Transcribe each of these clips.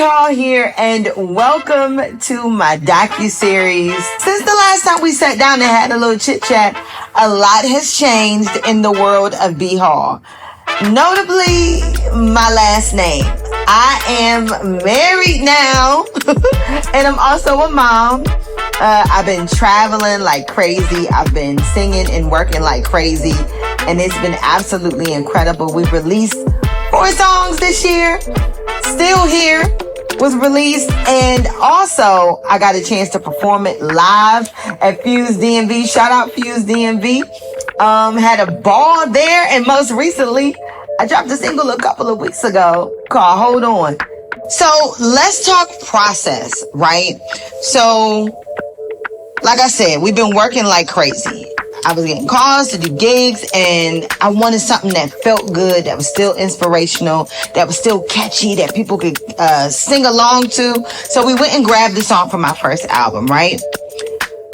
Hall here, and welcome to my docuseries. Since the last time we sat down and had a little chit chat, a lot has changed in the world of B Hall. Notably, my last name. I am married now, and I'm also a mom. I've been traveling like crazy. I've been singing and working like crazy, and it's been absolutely incredible. We've released 4 songs this year. Still Here was released, and also I got a chance to perform it live at Fuse DMV. Shout out Fuse DMV. Had a ball there, and most recently I dropped a single a couple of weeks ago called Hold On. So let's talk process, right? So like I said, we've been working like crazy. I was getting calls to do gigs, and I wanted something that felt good, that was still inspirational, that was still catchy, that people could sing along to. So we went and grabbed the song from my first album, right?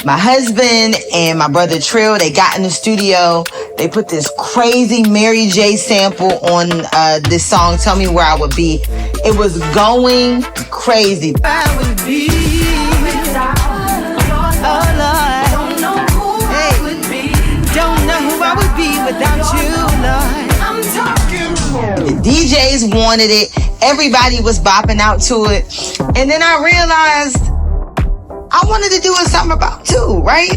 My husband and my brother Trill, they got in the studio. They put this crazy Mary J sample on this song, Tell Me Where I Would Be. It was going crazy. I would be without oh Lord. Without you, Lord. I'm talking. The DJs wanted it. Everybody was bopping out to it. And then I realized I wanted to do a summer bop too, right?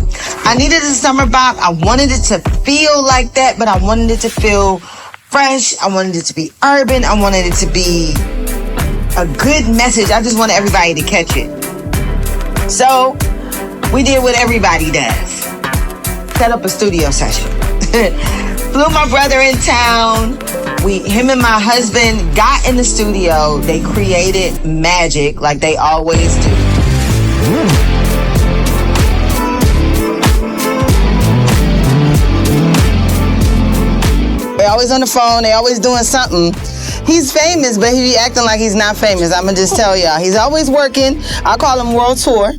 I needed a summer bop. I wanted it to feel like that, but I wanted it to feel fresh. I wanted it to be urban. I wanted it to be a good message. I just wanted everybody to catch it. So we did what everybody does. Set up a studio session. Flew my brother in town. Him and my husband got in the studio. They created magic like they always do. They're always on the phone. They always doing something. He's famous, but he be acting like he's not famous. I'm gonna just tell y'all. He's always working. I call him World Tour.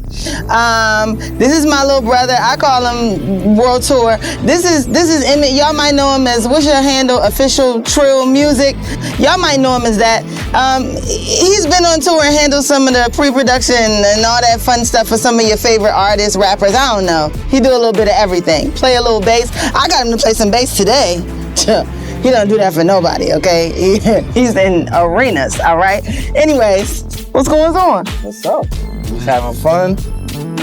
This is my little brother. I call him World Tour. This is Emmett. Y'all might know him as, what's your handle? Official Trill Music. Y'all might know him as that. He's been on tour and handled some of the pre-production and all that fun stuff for some of your favorite artists, rappers. I don't know. He do a little bit of everything. Play a little bass. I got him to play some bass today. He don't do that for nobody, okay? He's in arenas, all right? Anyways, what's going on? What's up? Just having fun.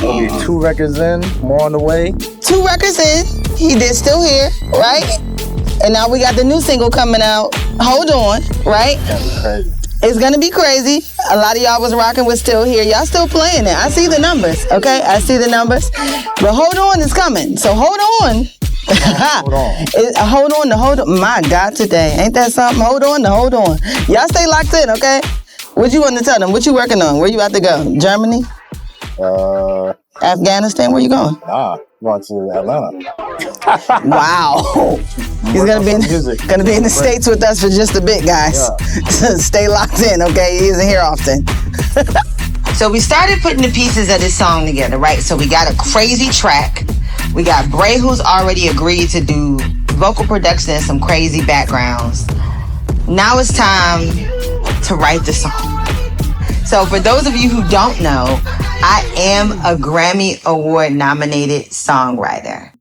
We'll be 2 records in, more on the way. 2 records in. He did Still Here, right? And now we got the new single coming out, Hold On, right? That's crazy. It's gonna be crazy. A lot of y'all was rocking with Still Here. Y'all still playing it. I see the numbers, okay? I see the numbers. But Hold On is coming, so hold on. Hold on. Hold on. My God, today. Ain't that something? Hold on. Y'all stay locked in, okay? What you want to tell them? What you working on? Where you about to go? Germany? Afghanistan? Where you going? Going to Atlanta. Wow. He's gonna be in the States with us for just a bit, guys. Yeah. Stay locked in, okay? He isn't here often. So we started putting the pieces of this song together, right? So we got a crazy track. We got Bray, who's already agreed to do vocal production and some crazy backgrounds. Now it's time to write the song. So for those of you who don't know, I am a Grammy Award nominated songwriter.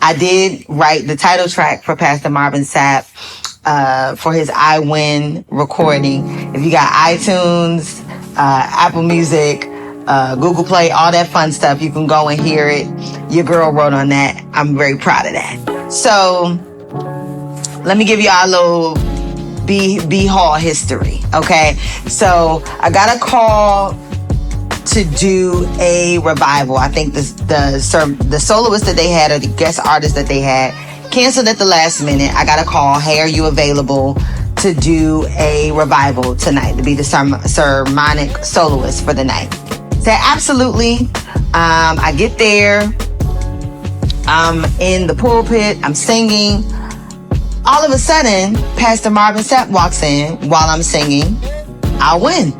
I did write the title track for Pastor Marvin Sapp for his I Win recording. If you got iTunes, Apple Music, Google Play, all that fun stuff, you can go and hear it. Your girl wrote on that. I'm very proud of that. So let me give y'all a little B Hall history, okay? So I got a call to do a revival. I think the soloist that they had, or the guest artist that they had, canceled at the last minute. I got a call, hey, are you available to do a revival tonight, to be the sermonic soloist for the night? Said absolutely. I get there, I'm in the pulpit, I'm singing. All of a sudden, Pastor Marvin Sapp walks in while I'm singing. I win.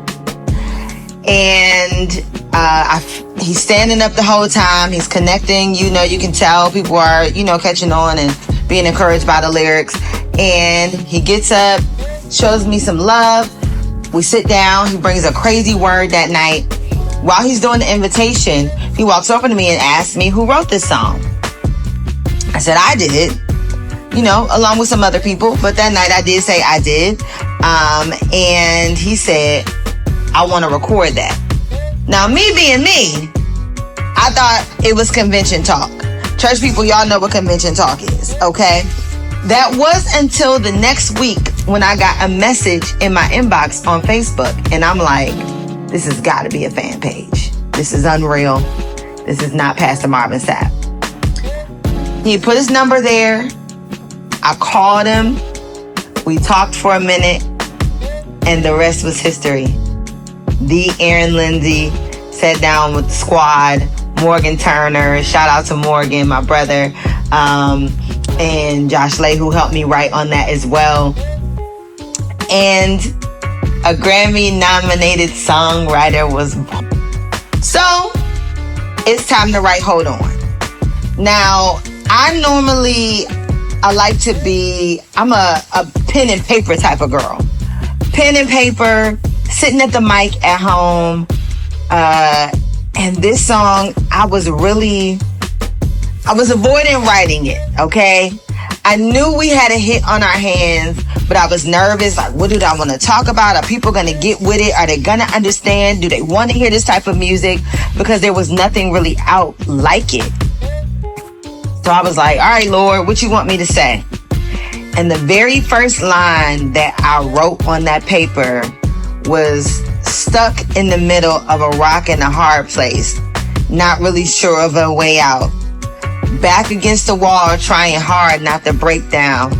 And he's standing up the whole time. He's connecting. You can tell people are, catching on and being encouraged by the lyrics. And he gets up, shows me some love. We sit down. He brings a crazy word that night. While he's doing the invitation, he walks over to me and asks me who wrote this song. I said, I did, along with some other people. But that night I did say I did. And he said, I want to record that. Now, me being me, I thought it was convention talk. Church people, y'all know what convention talk is, okay? That was until the next week when I got a message in my inbox on Facebook. And I'm like, this has got to be a fan page. This is unreal. This is not Pastor Marvin Sapp. He put his number there. I called him. We talked for a minute. And the rest was history. The Aaron Lindsay sat down with the squad, Morgan Turner, shout out to Morgan, my brother, and Josh Lay, who helped me write on that as well. And a Grammy-nominated songwriter was born. So, it's time to write Hold On. Now, I'm a pen and paper type of girl. Pen and paper, sitting at the mic at home, and this song, I was avoiding writing it, okay? I knew we had a hit on our hands, but I was nervous, like, what do I want to talk about? Are people going to get with it? Are they going to understand? Do they want to hear this type of music? Because there was nothing really out like it. So I was like, all right, Lord, what you want me to say? And the very first line that I wrote on that paper was stuck in the middle of a rock and a hard place, not really sure of a way out. Back against the wall, trying hard not to break down.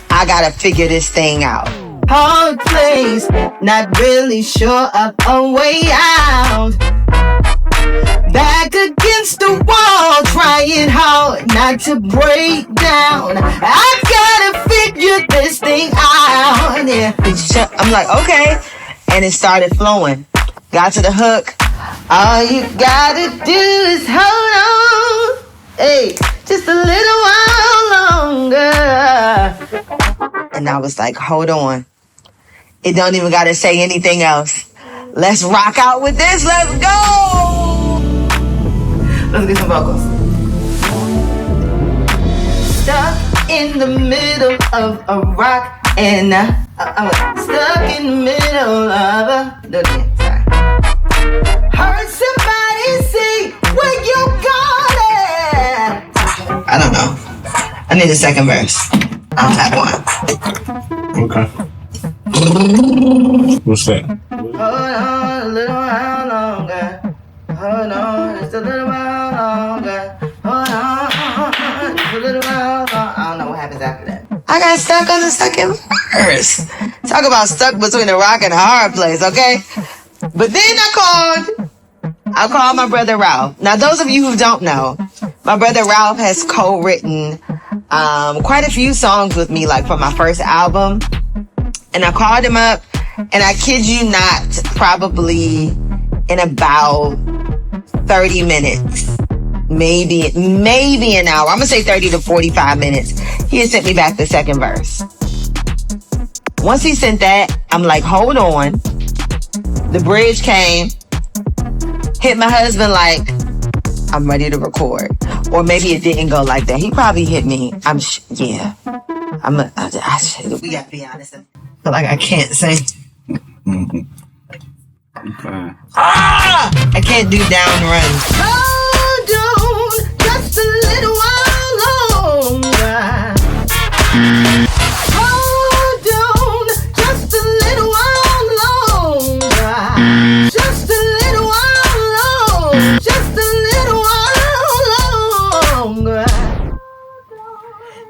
I gotta figure this thing out. Hard place, not really sure of a way out. Back against the wall, trying hard not to break down. I gotta figure this thing out. Yeah. I'm like, okay. And it started flowing. Got to the hook. All you gotta do is hold on. Hey, just a little while longer. And I was like, hold on. It don't even gotta say anything else. Let's rock out with this. Let's go. Let's get some vocals. Stuck in the middle of a rock and stuck in the middle of a... Sorry. Heard somebody say, where you got it? I don't know. I need a second verse. I don't have one. Okay. What's that? Hold on a little while longer. Hold on just a little while longer. Hold on just a little while longer. I don't know what happens after that. I got stuck on the second verse. Talk about stuck between a rock and a hard place, okay? But then I called my brother Ralph. Now, those of you who don't know, my brother Ralph has co-written quite a few songs with me, like for my first album. And I called him up, and I kid you not, probably in about 30 minutes, maybe an hour. I'm gonna say 30 to 45 minutes. He had sent me back the second verse. Once he sent that, I'm like, hold on. The bridge came, hit my husband like, I'm ready to record. Or maybe it didn't go like that. He probably hit me. Yeah. We gotta be honest. I feel like I can't sing. Mm-hmm. Okay. I can't do down runs. Hold on, just a little while longer. Hold on, just a little while longer. Just a little while longer. Just a little while longer.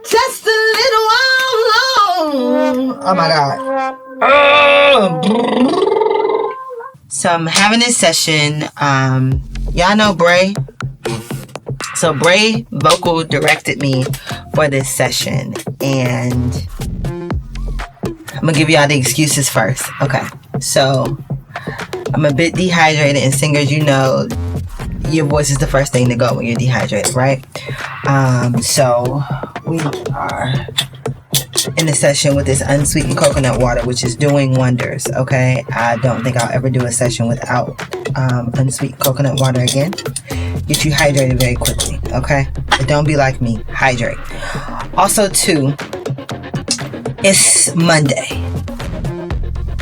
Just a little while longer. Oh my God. So I'm having this session. Y'all know Bray. So Bray vocal directed me for this session, and I'm gonna give y'all the excuses first. Okay, so I'm a bit dehydrated, and singers, you know, your voice is the first thing to go when you're dehydrated, right? So we are in a session with this unsweetened coconut water, which is doing wonders. Okay, I don't think I'll ever do a session without unsweetened coconut water again. Get you hydrated very quickly. Okay, but don't be like me. Hydrate. Also, too, it's Monday.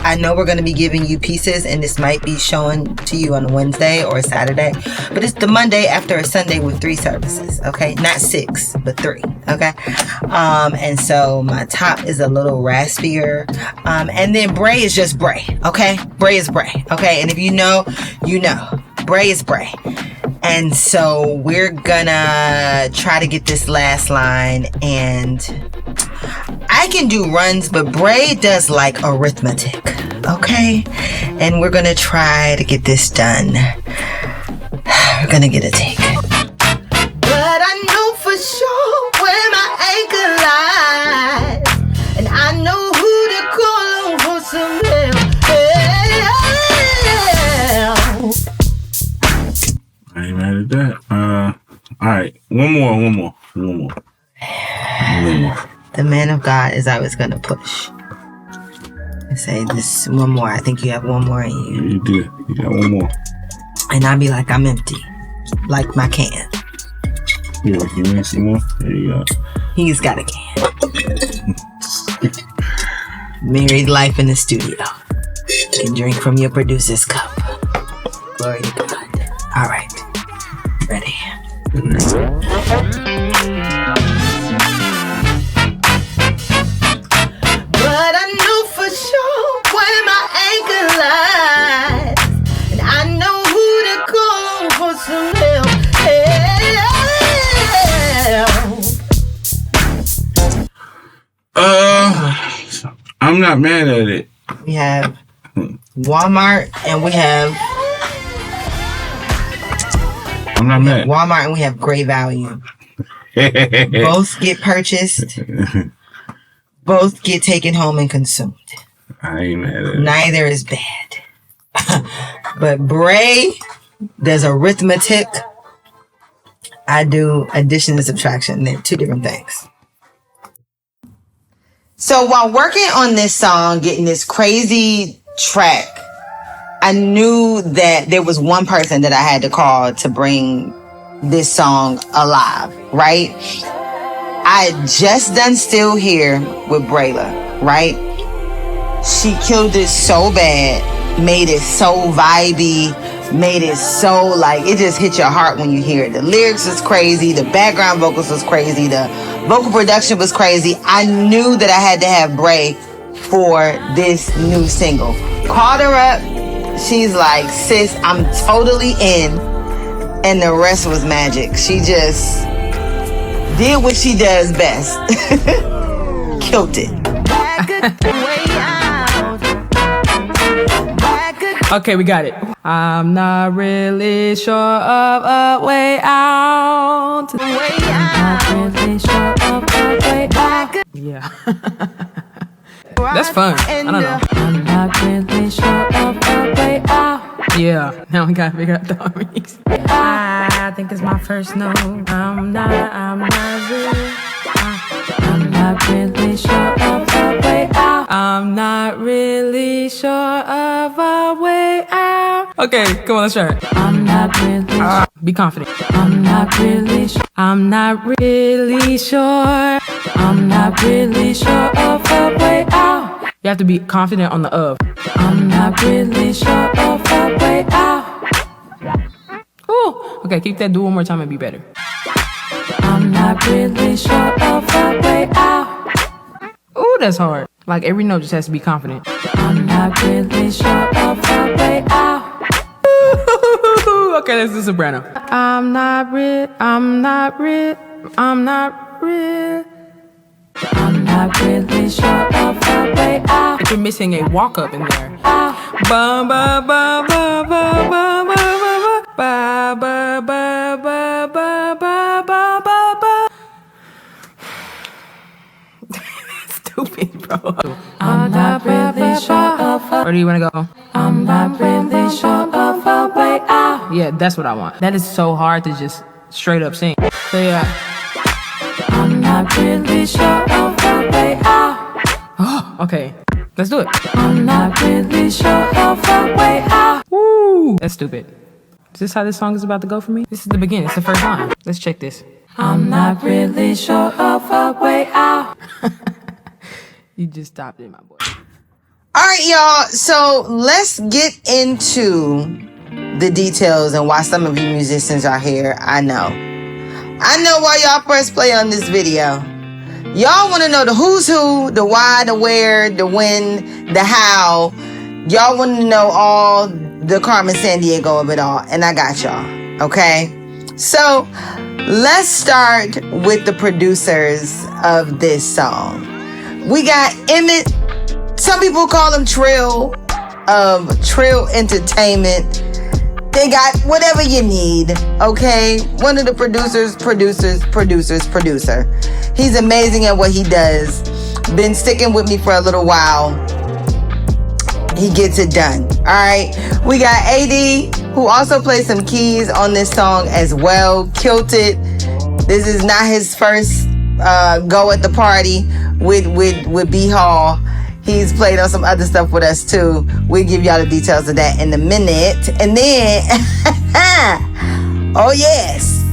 I know we're going to be giving you pieces, and this might be showing to you on a Wednesday or a Saturday, but it's the Monday after a Sunday with 3 services, okay? Not 6, but 3, okay? And so my top is a little raspier, and then Bray is just Bray, okay? Bray is Bray, okay? And if you know, you know. Bray is Bray. And so we're gonna try to get this last line, and I can do runs, but Bray does like arithmetic, okay? And we're gonna try to get this done. We're gonna get a take. But I know for sure where my anchor lies, and I know who to call on for some help. I ain't mad at that. All right, one more. The man of God is always gonna push. I say this one more. I think you have one more in you. You did. You got one more. And I'll be like, I'm empty, like my can. You like you need some more? There you go. He's got a can. Married life in the studio. You can drink from your producer's cup. Glory to God. All right. Ready. But I know for sure where my anchor lies, and I know who to call on for some help. I'm not mad at it. We have Walmart, and we have I'm not mad. Walmart, and we have Great Value. Both get purchased. Both get taken home and consumed. I ain't mad at it. Neither is bad. But Bray does arithmetic. I do addition and subtraction. They're 2 different things. So while working on this song, getting this crazy track, I knew that there was one person that I had to call to bring this song alive, right? I had just done Still Here with Brayla, right? She killed it so bad, made it so vibey, made it so like, it just hit your heart when you hear it. The lyrics was crazy, the background vocals was crazy, the vocal production was crazy. I knew that I had to have Bray for this new single. Called her up. She's like, sis, I'm totally in. And the rest was magic. She just did what she does best. Killed it. Okay, we got it. I'm not really sure of a way out. I'm not really sure of a way out. Yeah. That's fun. I don't know. I'm not really sure of a way out. Yeah. Now we gotta figure out the harmonies. I think it's my first note. I'm not really sure of a way out. I'm not really sure of a way out. Okay, come on, let's try it. I'm not really be confident. I'm not really sure. I'm not really sure. I'm not really sure of a way out. You have to be confident on the of. I'm not really sure of a way out. Ooh. Okay, keep that. Do one more time and be better. I'm not really sure of a way out. Ooh, that's hard. Like every note just has to be confident. I'm not really sure of a way out. Okay, let's do soprano. I'm not really sure of a way out. If you're missing a walk up in there. Ba ba ba ba ba ba ba ba ba ba ba ba ba ba ba. Stupid, bro. I'm I'm not really sure of a... Or do you want to go? I'm not really sure of a way out. Yeah, that's what I want. That is so hard to just straight up sing. So yeah. I'm not really sure of a way out. Oh, okay. Let's do it. I'm not really sure of a way out. Woo! That's stupid. Is this how this song is about to go for me? This is the beginning. It's the first line. Let's check this. I'm not really sure of a way out. You just stopped it, my boy. All right, y'all. So let's get into the details and why some of you musicians are here. I know why y'all press play on this video. Y'all want to know the who's who, the why, the where, the when, the how. Y'all want to know all the Carmen Sandiego of it all. And I got y'all. Okay? So let's start with the producers of this song. We got Emmett. Some people call him Trill of Trill Entertainment. They got whatever you need, okay? One of the producer. He's amazing at what he does. Been sticking with me for a little while. He gets it done, all right? We got AD, who also plays some keys on this song as well. Killed it. This is not his first go at the party with B Hall. He's played on some other stuff with us too. We'll give y'all the details of that in a minute. And then, oh yes,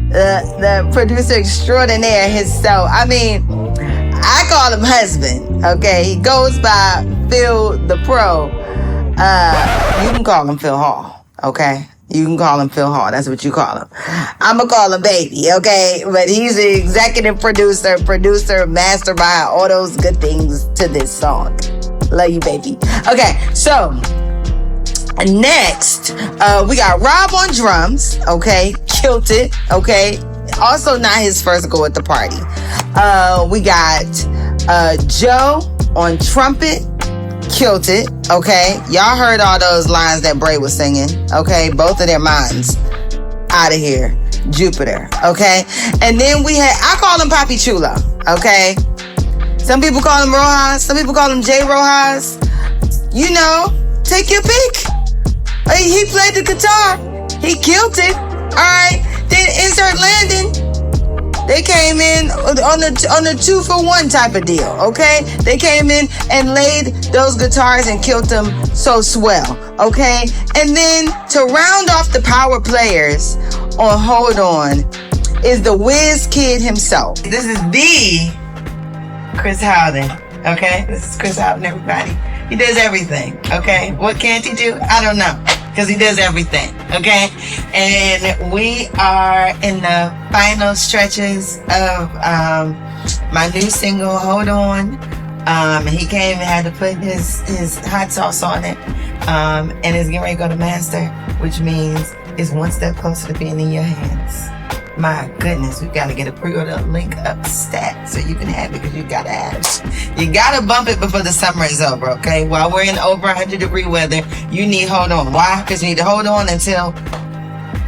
the producer extraordinaire himself. I mean, I call him husband, okay? He goes by Phil the Pro. You can call him Phil Hall, okay? You can call him Phil Hall. That's what you call him. I'm going to call him Baby, okay? But he's the executive producer, mastermind, all those good things to this song. Love you, baby. Okay, so next, we got Rob on drums, okay? Killed it, okay? Also not his first go at the party. We got Joe on trumpet. Killed it, okay? Y'all heard all those lines that Bray was singing, okay? Both of their minds out of here. Jupiter, okay? And then we had, I call him Papi Chulo, okay? Some people call him Rojas. Some people call him J. Rojas. You know, take your pick. He played the guitar. He killed it, all right? Then insert Landon. They came in on a 2-for-1 type of deal, okay? They came in and laid those guitars and killed them so swell, okay? And then to round off the power players on Hold On is the Whiz Kid himself. This is the Chris Howden, okay? This is Chris Howden, everybody. He does everything, okay? What can't he do? I don't know. Because he does everything, okay? And we are in the final stretches of my new single, Hold On. He came and had to put his hot sauce on it. And it's getting ready to go to master, which means it's one step closer to being in your hands. My goodness, we've got to get a pre-order link up stat so you can have it, because you got to have it. You got to bump it before the summer is over, okay? While we're in over 100-degree weather, you need Hold On. Why? Because you need to hold on until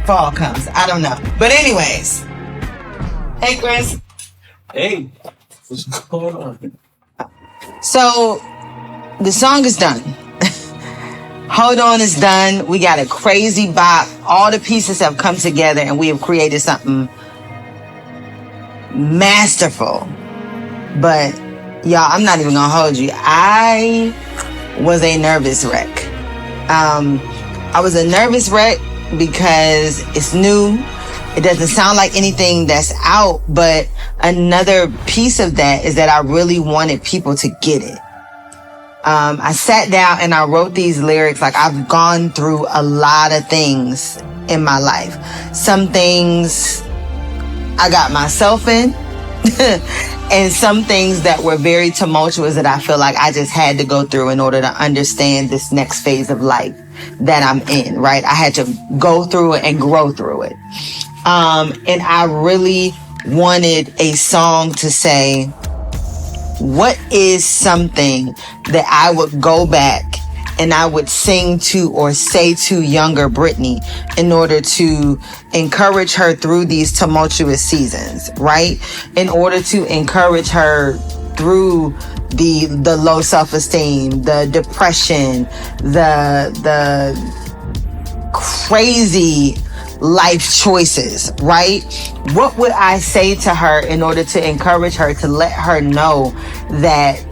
fall comes. I don't know. But anyways. Hey, Chris. Hey, what's going on? So, the song is done. Hold On is done. We got a crazy bop. All the pieces have come together and we have created something masterful. But y'all, I'm not even gonna hold you. I was a nervous wreck. I was a nervous wreck because it's new. It doesn't sound like anything that's out, but another piece of that is that I really wanted people to get it. I sat down and I wrote these lyrics. Like, I've gone through a lot of things in my life. Some things I got myself in and some things that were very tumultuous that I feel like I just had to go through in order to understand this next phase of life that I'm in, right? I had to go through it and grow through it. And I really wanted a song to say, what is something that I would go back and I would sing to or say to younger Brittney in order to encourage her through these tumultuous seasons, right? In order to encourage her through the low self-esteem, the depression, the crazy life choices, right? What would I say to her in order to encourage her, to let her know that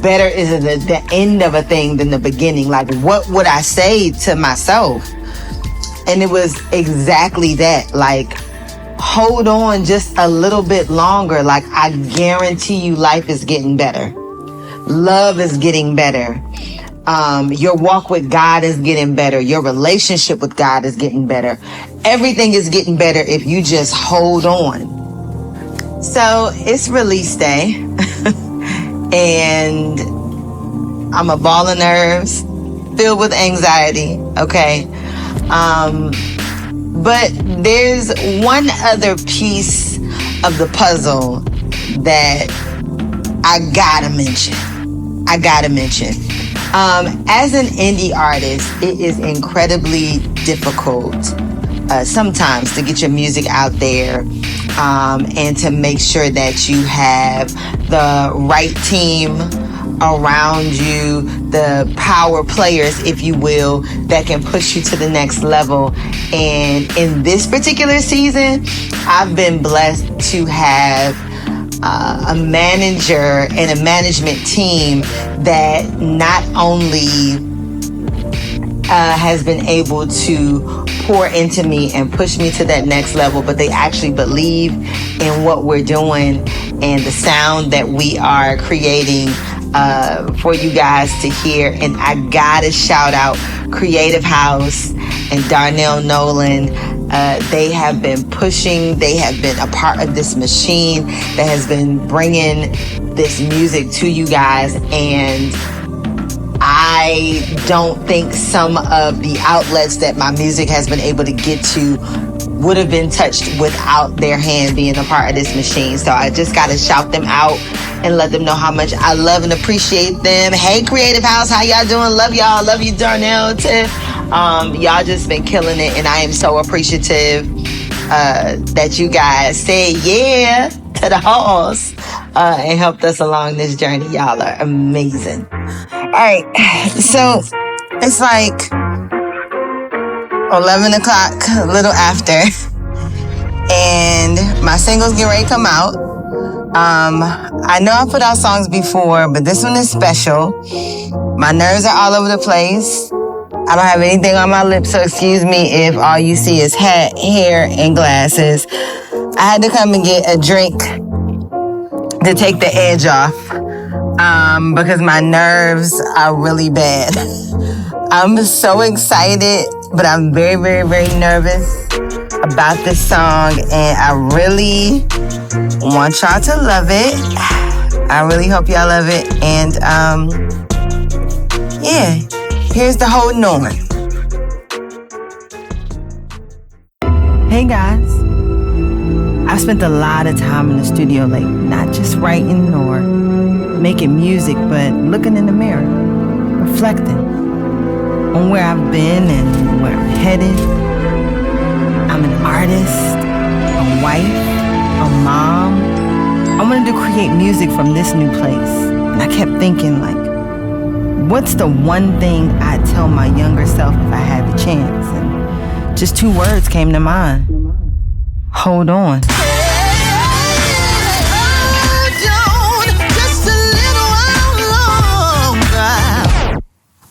better is the end of a thing than the beginning? Like, what would I say to myself? And it was exactly that. Like, hold on just a little bit longer. Like, I guarantee you life is getting better. Love is getting better. Your walk with God is getting better. Your relationship with God is getting better. Everything is getting better if you just hold on. So it's release day. And I'm a ball of nerves, filled with anxiety, okay? But there's one other piece of the puzzle that I gotta mention. As an indie artist, it is incredibly difficult sometimes to get your music out there and to make sure that you have the right team around you, the power players, if you will, that can push you to the next level. And in this particular season, I've been blessed to have a manager and a management team that not only has been able to pour into me and push me to that next level, but they actually believe in what we're doing and the sound that we are creating for you guys to hear. And I gotta shout out Creative House and Darnell Nolan. They have been pushing, they have been a part of this machine that has been bringing this music to you guys. And I don't think some of the outlets that my music has been able to get to would have been touched without their hand being a part of this machine. So I just got to shout them out and let them know how much I love and appreciate them. Hey, Creative House, how y'all doing? Love y'all. Love you, Darnell, Tiff. Y'all just been killing it, and I am so appreciative that you guys said yeah to the horse and helped us along this journey. Y'all are amazing. All right, so it's like 11 o'clock, a little after, and my singles get ready to come out. I know I put out songs before, but this one is special. My nerves are all over the place. I don't have anything on my lips, so excuse me if all you see is hat, hair, and glasses. I had to come and get a drink to take the edge off because my nerves are really bad. I'm so excited, but I'm very, very, very nervous about this song, and I really want y'all to love it. I really hope y'all love it, and yeah, here's the whole on. Hey guys, I've spent a lot of time in the studio lately, not just writing or making music, but looking in the mirror, reflecting on where I've been and where I'm headed. I'm an artist, a wife, a mom. I wanted to create music from this new place. And I kept thinking, like, what's the one thing I'd tell my younger self if I had the chance? And just 2 words came to mind. Hold on.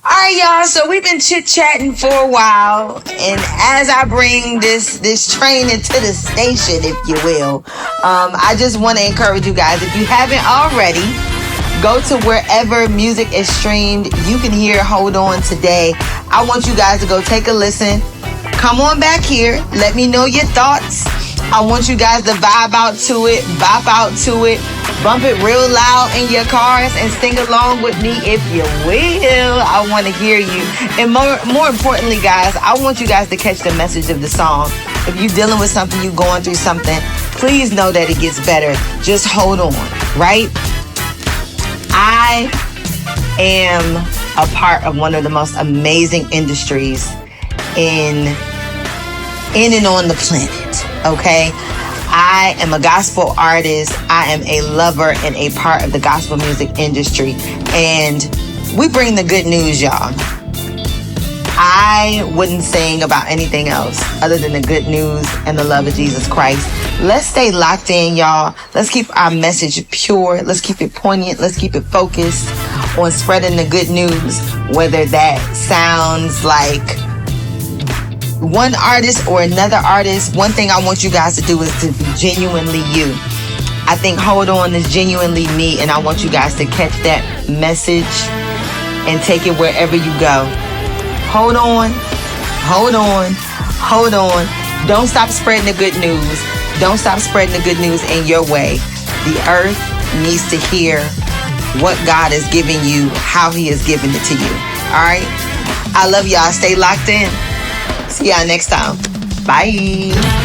All right, y'all, so we've been chit-chatting for a while, and as I bring this train into the station, if you will, I just want to encourage you guys, if you haven't already, go to wherever music is streamed. You can hear Hold On today. I want you guys to go take a listen. Come on back here. Let me know your thoughts. I want you guys to vibe out to it, bop out to it, bump it real loud in your cars, and sing along with me if you will. I want to hear you. And more importantly, guys, I want you guys to catch the message of the song. If you're dealing with something, you're going through something, please know that it gets better. Just hold on, right? I am a part of one of the most amazing industries in and on the planet, okay? I am a gospel artist. I am a lover and a part of the gospel music industry. And we bring the good news, y'all. I wouldn't sing about anything else other than the good news and the love of Jesus Christ. Let's stay locked in, y'all. Let's keep our message pure. Let's keep it poignant. Let's keep it focused on spreading the good news, whether that sounds like one artist or another artist. One thing I want you guys to do is to be genuinely you. I think Hold On is genuinely me, and I want you guys to catch that message and take it wherever you go. Hold on, hold on, hold on. Don't stop spreading the good news. Don't stop spreading the good news in your way. The earth needs to hear what God has given you, how he has given it to you. All right? I love y'all. Stay locked in. See y'all next time. Bye.